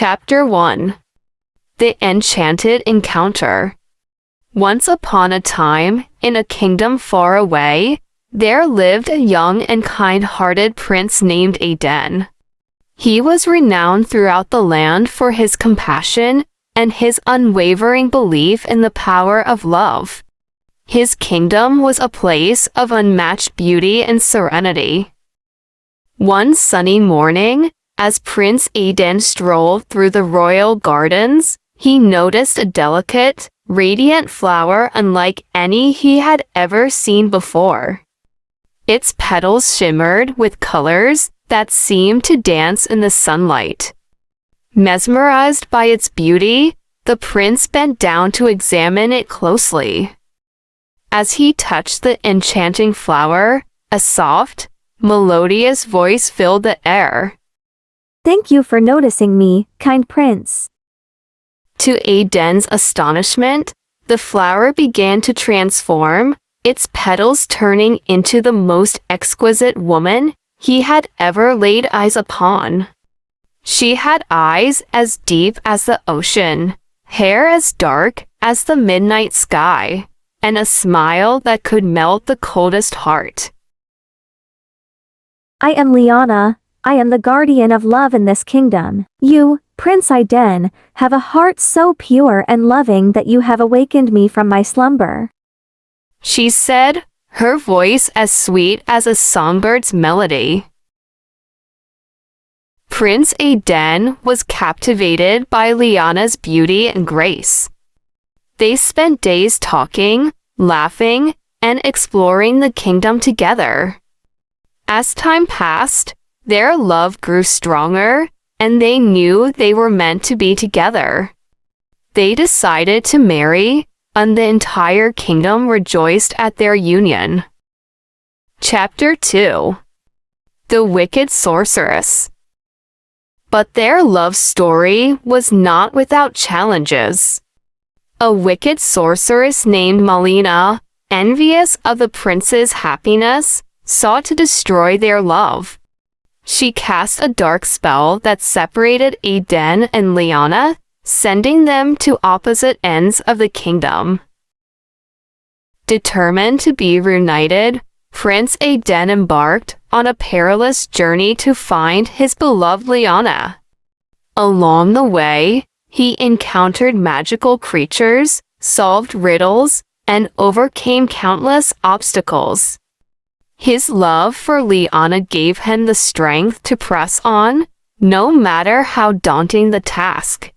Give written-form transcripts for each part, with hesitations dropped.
Chapter 1. The Enchanted Encounter. Once upon a time, in a kingdom far away, there lived a young and kind-hearted prince named Aden. He was renowned throughout the land for his compassion and his unwavering belief in the power of love. His kingdom was a place of unmatched beauty and serenity. One sunny morning, as Prince Aden strolled through the royal gardens, he noticed a delicate, radiant flower unlike any he had ever seen before. Its petals shimmered with colors that seemed to dance in the sunlight. Mesmerized by its beauty, the prince bent down to examine it closely. As he touched the enchanting flower, a soft, melodious voice filled the air. "Thank you for noticing me, kind prince." To Aden's astonishment, the flower began to transform, its petals turning into the most exquisite woman he had ever laid eyes upon. She had eyes as deep as the ocean, hair as dark as the midnight sky, and a smile that could melt the coldest heart. "I am Liana. I am the guardian of love in this kingdom. You, Prince Aden, have a heart so pure and loving that you have awakened me from my slumber," she said, her voice as sweet as a songbird's melody. Prince Aden was captivated by Liana's beauty and grace. They spent days talking, laughing, and exploring the kingdom together. As time passed, their love grew stronger, and they knew they were meant to be together. They decided to marry, and the entire kingdom rejoiced at their union. Chapter 2. The Wicked Sorceress. But their love story was not without challenges. A wicked sorceress named Malina, envious of the prince's happiness, sought to destroy their love. She cast a dark spell that separated Aden and Liana, sending them to opposite ends of the kingdom. Determined to be reunited, Prince Aden embarked on a perilous journey to find his beloved Liana. Along the way, he encountered magical creatures, solved riddles, and overcame countless obstacles. His love for Liana gave him the strength to press on, no matter how daunting the task.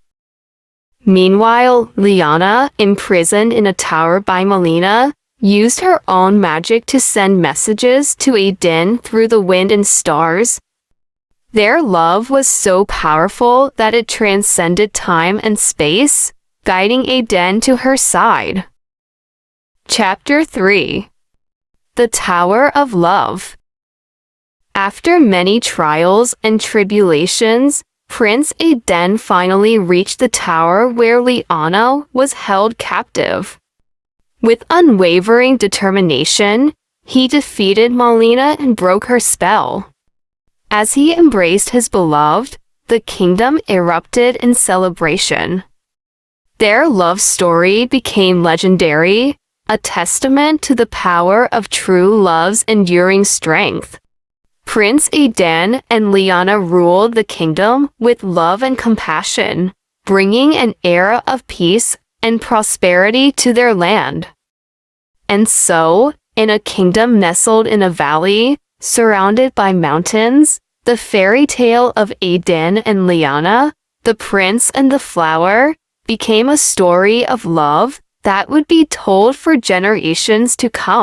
Meanwhile, Liana, imprisoned in a tower by Malina, used her own magic to send messages to Aden through the wind and stars. Their love was so powerful that it transcended time and space, guiding Aden to her side. Chapter 3. The Tower of Love. After many trials and tribulations, Prince Aden finally reached the tower where Liana was held captive. With unwavering determination, he defeated Malina and broke her spell. As he embraced his beloved, the kingdom erupted in celebration. Their love story became legendary, a testament to the power of true love's enduring strength. Prince Aden and Liana ruled the kingdom with love and compassion, bringing an era of peace and prosperity to their land. And so, in a kingdom nestled in a valley, surrounded by mountains, the fairy tale of Aden and Liana, the prince and the flower, became a story of love that would be told for generations to come.